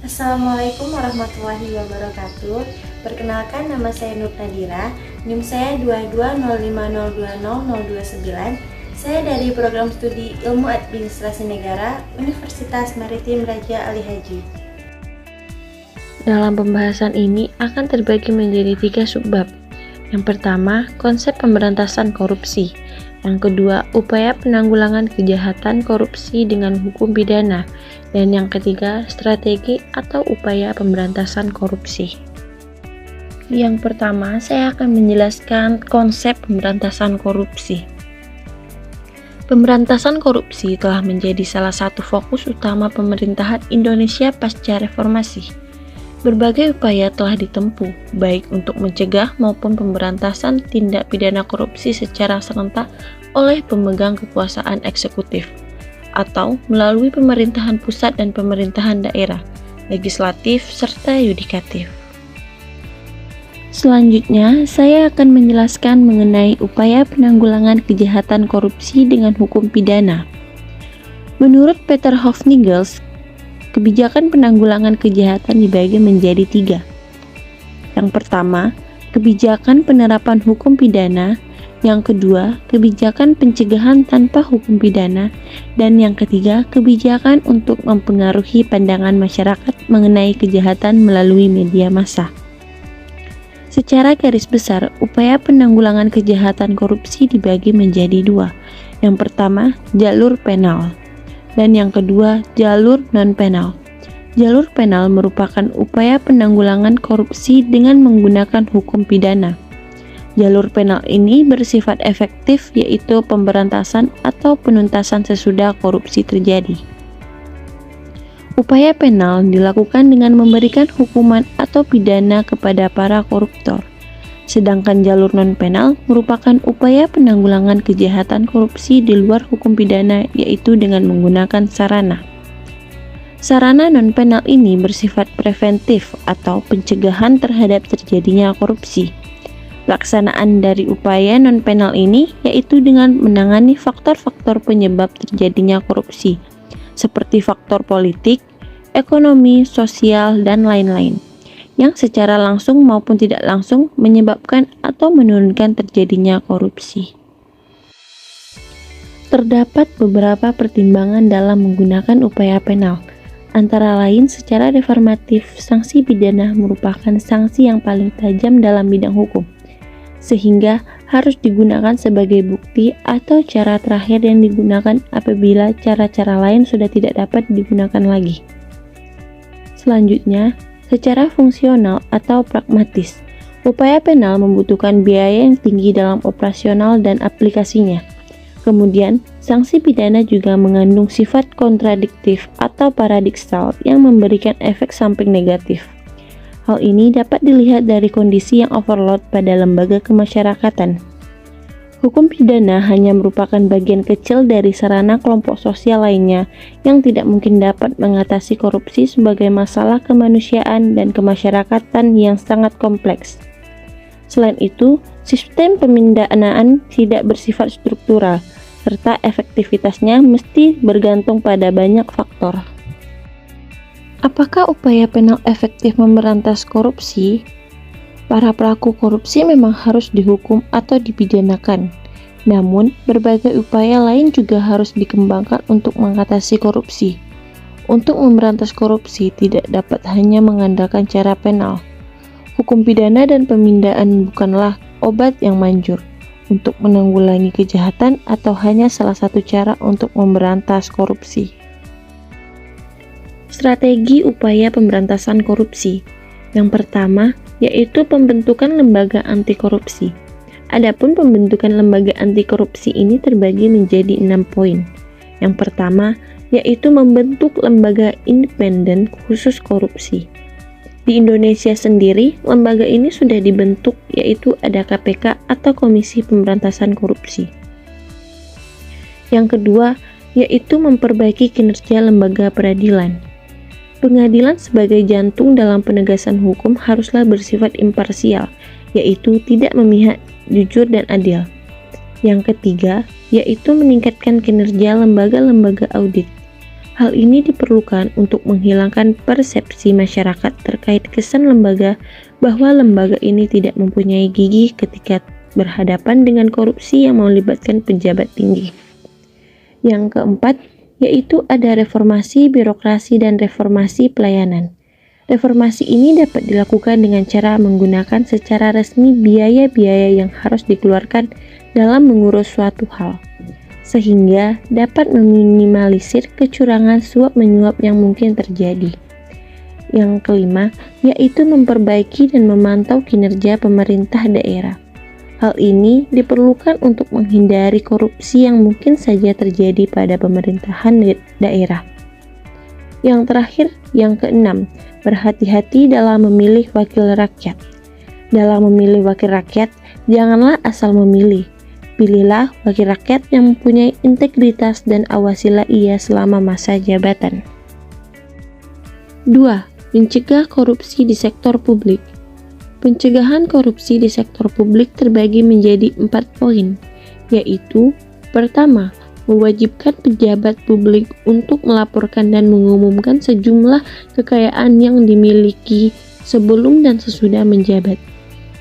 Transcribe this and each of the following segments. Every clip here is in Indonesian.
Assalamualaikum warahmatullahi wabarakatuh. Perkenalkan, nama saya Nur Nadira, NIM saya 2205020029. Saya dari program studi Ilmu Administrasi Negara Universitas Maritim Raja Ali Haji. Dalam pembahasan ini akan terbagi menjadi 3 subbab. Yang pertama, konsep pemberantasan korupsi. Yang kedua, upaya penanggulangan kejahatan korupsi dengan hukum pidana. Dan yang ketiga, strategi atau upaya pemberantasan korupsi. Yang pertama, saya akan menjelaskan konsep pemberantasan korupsi. Pemberantasan korupsi telah menjadi salah satu fokus utama pemerintahan Indonesia pasca reformasi. Berbagai upaya telah ditempuh, baik untuk mencegah maupun pemberantasan tindak pidana korupsi secara serentak oleh pemegang kekuasaan eksekutif, atau melalui pemerintahan pusat dan pemerintahan daerah, legislatif, serta yudikatif. Selanjutnya, saya akan menjelaskan mengenai upaya penanggulangan kejahatan korupsi dengan hukum pidana. Menurut Peter Hofnagels, kebijakan penanggulangan kejahatan dibagi menjadi 3. Yang pertama, kebijakan penerapan hukum pidana. Yang kedua, kebijakan pencegahan tanpa hukum pidana. Dan yang ketiga, kebijakan untuk mempengaruhi pandangan masyarakat mengenai kejahatan melalui media massa. Secara garis besar, upaya penanggulangan kejahatan korupsi dibagi menjadi 2. Yang pertama, jalur penal. Dan yang kedua, jalur non-penal. Jalur penal merupakan upaya penanggulangan korupsi dengan menggunakan hukum pidana. Jalur penal ini bersifat efektif, yaitu pemberantasan atau penuntasan sesudah korupsi terjadi. Upaya penal dilakukan dengan memberikan hukuman atau pidana kepada para koruptor. Sedangkan jalur non-penal merupakan upaya penanggulangan kejahatan korupsi di luar hukum pidana, yaitu dengan menggunakan sarana. Sarana non-penal ini bersifat preventif atau pencegahan terhadap terjadinya korupsi. Pelaksanaan dari upaya non-penal ini yaitu dengan menangani faktor-faktor penyebab terjadinya korupsi, seperti faktor politik, ekonomi, sosial, dan lain-lain, yang secara langsung maupun tidak langsung menyebabkan atau menurunkan terjadinya korupsi. Terdapat beberapa pertimbangan dalam menggunakan upaya penal. Antara lain, secara reformatif, sanksi pidana merupakan sanksi yang paling tajam dalam bidang hukum, sehingga harus digunakan sebagai bukti atau cara terakhir yang digunakan apabila cara-cara lain sudah tidak dapat digunakan lagi. Selanjutnya, secara fungsional atau pragmatis, upaya penal membutuhkan biaya yang tinggi dalam operasional dan aplikasinya. Kemudian, sanksi pidana juga mengandung sifat kontradiktif atau paradoksal yang memberikan efek samping negatif. Hal ini dapat dilihat dari kondisi yang overload pada lembaga kemasyarakatan. Hukum pidana hanya merupakan bagian kecil dari sarana kelompok sosial lainnya yang tidak mungkin dapat mengatasi korupsi sebagai masalah kemanusiaan dan kemasyarakatan yang sangat kompleks. Selain itu, sistem pemindanaan tidak bersifat struktural, serta efektivitasnya mesti bergantung pada banyak faktor. Apakah upaya penal efektif memberantas korupsi? Para pelaku korupsi memang harus dihukum atau dipidanakan. Namun, berbagai upaya lain juga harus dikembangkan untuk mengatasi korupsi. Untuk memberantas korupsi tidak dapat hanya mengandalkan cara penal. Hukum pidana dan pemindaan bukanlah obat yang manjur untuk menanggulangi kejahatan atau hanya salah satu cara untuk memberantas korupsi. Strategi upaya pemberantasan korupsi. Yang pertama, yaitu pembentukan lembaga anti korupsi. Adapun pembentukan lembaga anti korupsi ini terbagi menjadi 6 poin. Yang pertama, yaitu membentuk lembaga independen khusus korupsi. Di Indonesia sendiri, lembaga ini sudah dibentuk, yaitu ada KPK atau Komisi Pemberantasan Korupsi. Yang kedua, yaitu memperbaiki kinerja lembaga peradilan. Pengadilan sebagai jantung dalam penegasan hukum haruslah bersifat imparsial, yaitu tidak memihak, jujur, dan adil. Yang ketiga, yaitu meningkatkan kinerja lembaga-lembaga audit. Hal ini diperlukan untuk menghilangkan persepsi masyarakat terkait kesan lembaga bahwa lembaga ini tidak mempunyai gigi ketika berhadapan dengan korupsi yang melibatkan pejabat tinggi. Yang keempat, yaitu ada reformasi birokrasi dan reformasi pelayanan. Reformasi ini dapat dilakukan dengan cara menggunakan secara resmi biaya-biaya yang harus dikeluarkan dalam mengurus suatu hal, sehingga dapat meminimalisir kecurangan suap-menyuap yang mungkin terjadi. Yang kelima, yaitu memperbaiki dan memantau kinerja pemerintah daerah. Hal ini diperlukan untuk menghindari korupsi yang mungkin saja terjadi pada pemerintahan daerah. Yang terakhir, yang keenam, berhati-hati dalam memilih wakil rakyat. Dalam memilih wakil rakyat, janganlah asal memilih. Pilihlah wakil rakyat yang mempunyai integritas dan awasilah ia selama masa jabatan. 2. Mencegah korupsi di sektor publik. Pencegahan korupsi di sektor publik terbagi menjadi 4 poin, yaitu: pertama, mewajibkan pejabat publik untuk melaporkan dan mengumumkan sejumlah kekayaan yang dimiliki sebelum dan sesudah menjabat.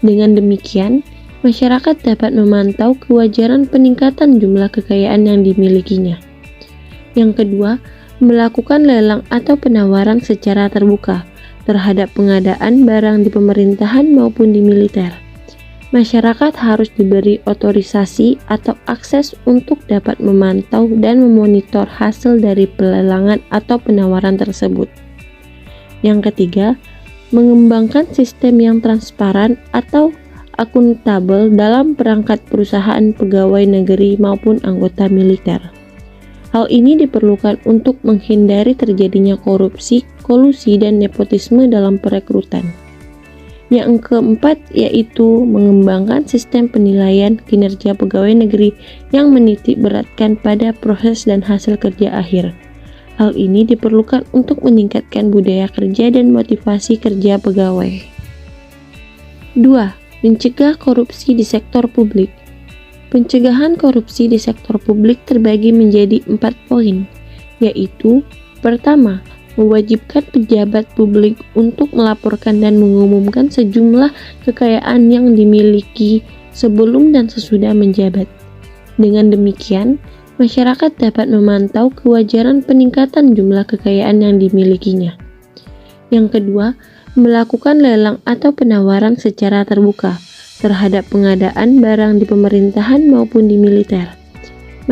Dengan demikian, masyarakat dapat memantau kewajaran peningkatan jumlah kekayaan yang dimilikinya. Yang kedua, melakukan lelang atau penawaran secara terbuka terhadap pengadaan barang di pemerintahan maupun di militer. Masyarakat harus diberi otorisasi atau akses untuk dapat memantau dan memonitor hasil dari pelelangan atau penawaran tersebut. Yang ketiga, mengembangkan sistem yang transparan atau akuntabel dalam perangkat perusahaan pegawai negeri maupun anggota militer. Hal ini diperlukan untuk menghindari terjadinya korupsi, kolusi, dan nepotisme dalam perekrutan. Yang keempat, yaitu mengembangkan sistem penilaian kinerja pegawai negeri yang menitik beratkan pada proses dan hasil kerja akhir. Hal ini diperlukan untuk meningkatkan budaya kerja dan motivasi kerja pegawai. 2. Mencegah korupsi di sektor publik. Pencegahan korupsi di sektor publik terbagi menjadi 4 poin, yaitu: pertama, mewajibkan pejabat publik untuk melaporkan dan mengumumkan sejumlah kekayaan yang dimiliki sebelum dan sesudah menjabat. Dengan demikian, masyarakat dapat memantau kewajaran peningkatan jumlah kekayaan yang dimilikinya. Yang kedua, melakukan lelang atau penawaran secara terbuka terhadap pengadaan barang di pemerintahan maupun di militer.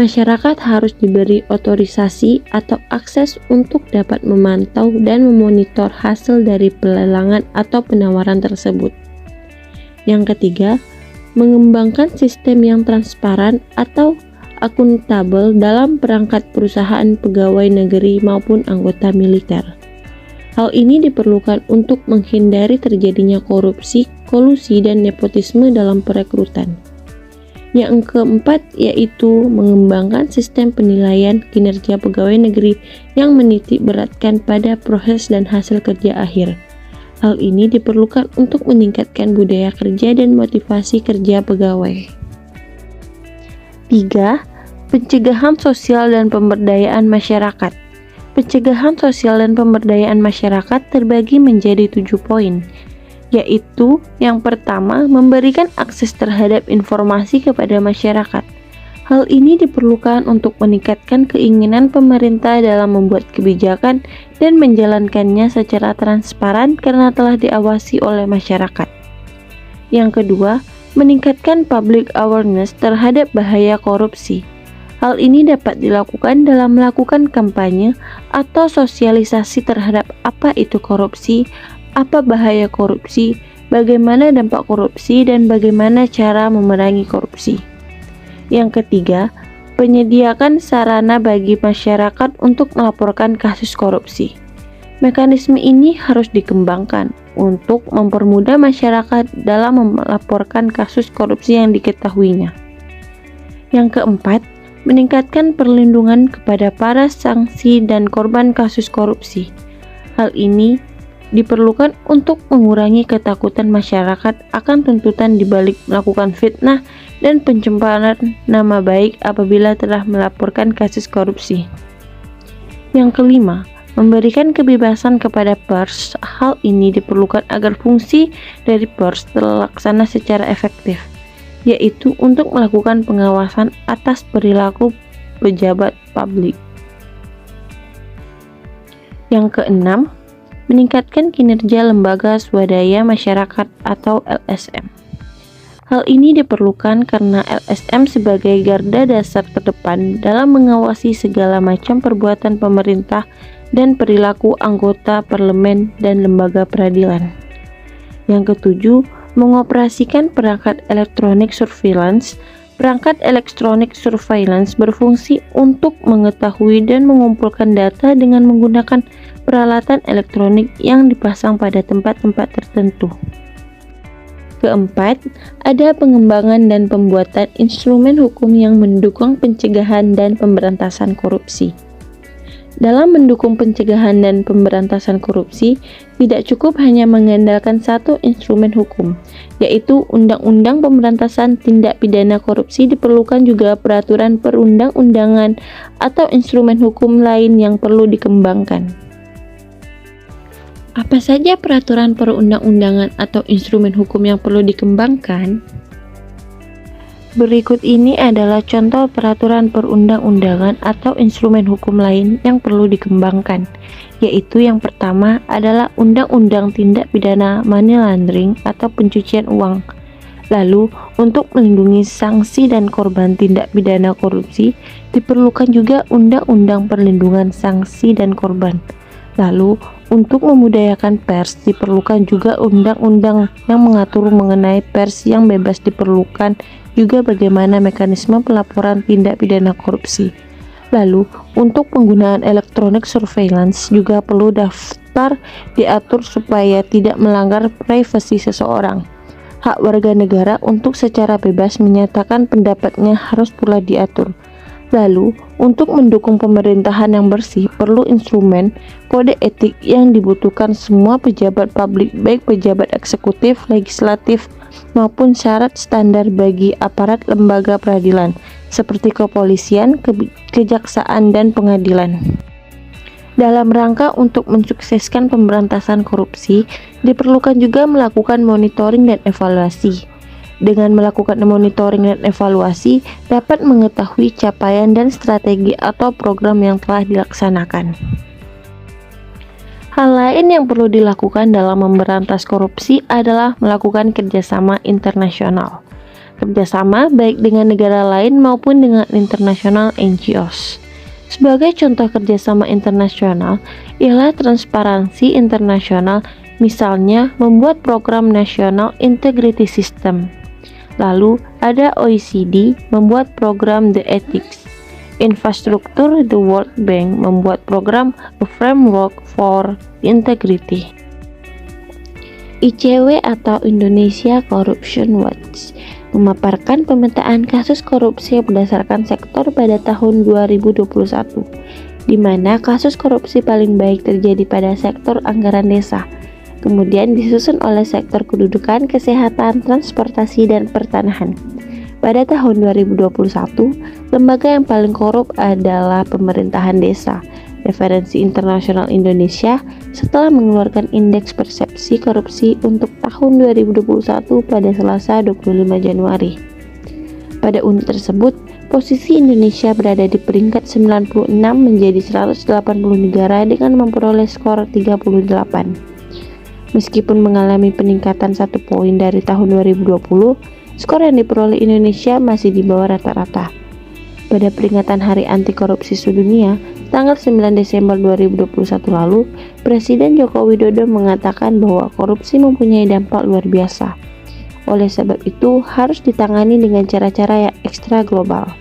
Masyarakat harus diberi otorisasi atau akses untuk dapat memantau dan memonitor hasil dari pelelangan atau penawaran tersebut. Yang ketiga, mengembangkan sistem yang transparan atau akuntabel dalam perangkat perusahaan pegawai negeri maupun anggota militer. Hal ini diperlukan untuk menghindari terjadinya korupsi, kolusi, dan nepotisme dalam perekrutan. Yang keempat, yaitu mengembangkan sistem penilaian kinerja pegawai negeri yang menitik beratkan pada proses dan hasil kerja akhir. Hal ini diperlukan untuk meningkatkan budaya kerja dan motivasi kerja pegawai. 3. Pencegahan sosial dan pemberdayaan masyarakat. Pencegahan sosial dan pemberdayaan masyarakat terbagi menjadi 7 poin, yaitu: yang pertama, memberikan akses terhadap informasi kepada masyarakat. Hal ini diperlukan untuk meningkatkan keinginan pemerintah dalam membuat kebijakan dan menjalankannya secara transparan karena telah diawasi oleh masyarakat. Yang kedua, meningkatkan public awareness terhadap bahaya korupsi. Hal ini dapat dilakukan dalam melakukan kampanye atau sosialisasi terhadap apa itu korupsi, apa bahaya korupsi, bagaimana dampak korupsi, dan bagaimana cara memerangi korupsi. Yang ketiga, penyediakan sarana bagi masyarakat untuk melaporkan kasus korupsi. Mekanisme ini harus dikembangkan untuk mempermudah masyarakat dalam melaporkan kasus korupsi yang diketahuinya. Yang keempat, meningkatkan perlindungan kepada para saksi dan korban kasus korupsi. Hal ini diperlukan untuk mengurangi ketakutan masyarakat akan tuntutan dibalik melakukan fitnah dan pencemaran nama baik apabila telah melaporkan kasus korupsi. Yang kelima, memberikan kebebasan kepada pers. Hal ini diperlukan agar fungsi dari pers terlaksana secara efektif, yaitu untuk melakukan pengawasan atas perilaku pejabat publik. Yang keenam, meningkatkan kinerja lembaga swadaya masyarakat atau LSM. Hal ini diperlukan karena LSM sebagai garda dasar terdepan dalam mengawasi segala macam perbuatan pemerintah dan perilaku anggota parlemen dan lembaga peradilan. Yang ketujuh, mengoperasikan perangkat elektronik surveillance. Perangkat elektronik surveillance berfungsi untuk mengetahui dan mengumpulkan data dengan menggunakan peralatan elektronik yang dipasang pada tempat-tempat tertentu. Keempat, ada pengembangan dan pembuatan instrumen hukum yang mendukung pencegahan dan pemberantasan korupsi. Dalam mendukung pencegahan dan pemberantasan korupsi, tidak cukup hanya mengandalkan satu instrumen hukum, yaitu Undang-Undang Pemberantasan Tindak Pidana Korupsi. Diperlukan juga peraturan perundang-undangan atau instrumen hukum lain yang perlu dikembangkan. Apa saja peraturan perundang-undangan atau instrumen hukum yang perlu dikembangkan? Berikut ini adalah contoh peraturan perundang-undangan atau instrumen hukum lain yang perlu dikembangkan, yaitu yang pertama adalah Undang-Undang Tindak Pidana Money Laundering atau pencucian uang. Lalu, untuk melindungi sanksi dan korban tindak pidana korupsi, diperlukan juga Undang-Undang Perlindungan Sanksi dan Korban. Lalu, untuk memudayakan pers, diperlukan juga undang-undang yang mengatur mengenai pers yang bebas. Diperlukan juga bagaimana mekanisme pelaporan tindak pidana korupsi. Lalu, untuk penggunaan elektronik surveillance juga perlu daftar diatur supaya tidak melanggar privasi seseorang. Hak warga negara untuk secara bebas menyatakan pendapatnya harus pula diatur. Lalu, untuk mendukung pemerintahan yang bersih, perlu instrumen kode etik yang dibutuhkan semua pejabat publik, baik pejabat eksekutif, legislatif, maupun syarat standar bagi aparat lembaga peradilan, seperti kepolisian, kejaksaan, dan pengadilan. Dalam rangka untuk mensukseskan pemberantasan korupsi, diperlukan juga melakukan monitoring dan evaluasi. Dengan melakukan monitoring dan evaluasi, dapat mengetahui capaian dan strategi atau program yang telah dilaksanakan. Hal lain yang perlu dilakukan dalam memberantas korupsi adalah melakukan kerjasama internasional. Kerjasama baik dengan negara lain maupun dengan internasional NGOs. Sebagai contoh kerjasama internasional, ialah transparansi internasional, misalnya membuat program nasional integrity system. Lalu ada OECD membuat program The Ethics. Infrastruktur, The World Bank membuat program A Framework for Integrity. ICW atau Indonesia Corruption Watch memaparkan pemetaan kasus korupsi berdasarkan sektor pada tahun 2021, di mana kasus korupsi paling baik terjadi pada sektor anggaran desa, kemudian disusun oleh sektor kedudukan, kesehatan, transportasi, dan pertanahan. Pada tahun 2021, lembaga yang paling korup adalah pemerintahan desa. Referensi Internasional Indonesia setelah mengeluarkan indeks persepsi korupsi untuk tahun 2021 pada Selasa 25 Januari. Pada unit tersebut, posisi Indonesia berada di peringkat 96 menjadi 180 negara dengan memperoleh skor 38. Meskipun mengalami peningkatan 1 poin dari tahun 2020, skor yang diperoleh Indonesia masih di bawah rata-rata. Pada peringatan Hari Anti Korupsi Sedunia, tanggal 9 Desember 2021 lalu, Presiden Joko Widodo mengatakan bahwa korupsi mempunyai dampak luar biasa. Oleh sebab itu, harus ditangani dengan cara-cara yang ekstra global.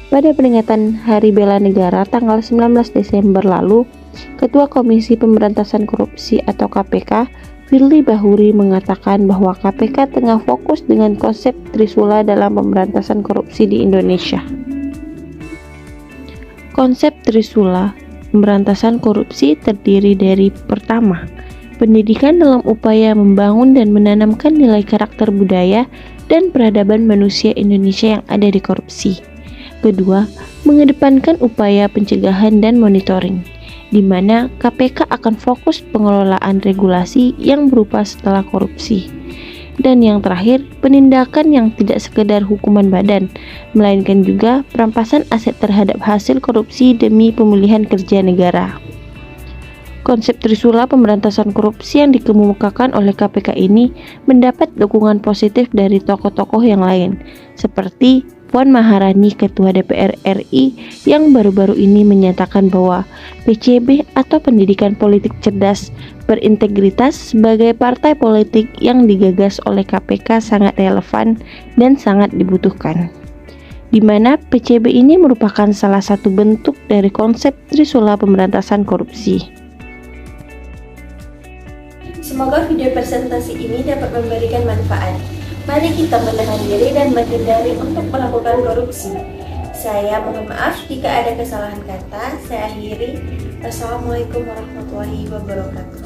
Pada peringatan Hari Bela Negara tanggal 19 Desember lalu, Ketua Komisi Pemberantasan Korupsi atau KPK, Firly Bahuri mengatakan bahwa KPK tengah fokus dengan konsep Trisula dalam pemberantasan korupsi di Indonesia. Konsep Trisula pemberantasan korupsi terdiri dari pertama, pendidikan dalam upaya membangun dan menanamkan nilai karakter budaya dan peradaban manusia Indonesia yang ada di korupsi. Kedua, mengedepankan upaya pencegahan dan monitoring, di mana KPK akan fokus pengelolaan regulasi yang berupa setelah korupsi. Dan yang terakhir, penindakan yang tidak sekedar hukuman badan, melainkan juga perampasan aset terhadap hasil korupsi demi pemulihan kerja negara. Konsep Trisula pemberantasan korupsi yang dikemukakan oleh KPK ini mendapat dukungan positif dari tokoh-tokoh yang lain, seperti Puan Maharani, Ketua DPR RI, yang baru-baru ini menyatakan bahwa PCB atau Pendidikan Politik Cerdas Berintegritas sebagai partai politik yang digagas oleh KPK sangat relevan dan sangat dibutuhkan, di mana PCB ini merupakan salah satu bentuk dari konsep Trisula pemberantasan korupsi. Semoga video presentasi ini dapat memberikan manfaat. Mari kita menahan diri dan menghindari untuk melakukan korupsi. Saya mohon maaf jika ada kesalahan kata. Saya akhiri. Wassalamualaikum warahmatullahi wabarakatuh.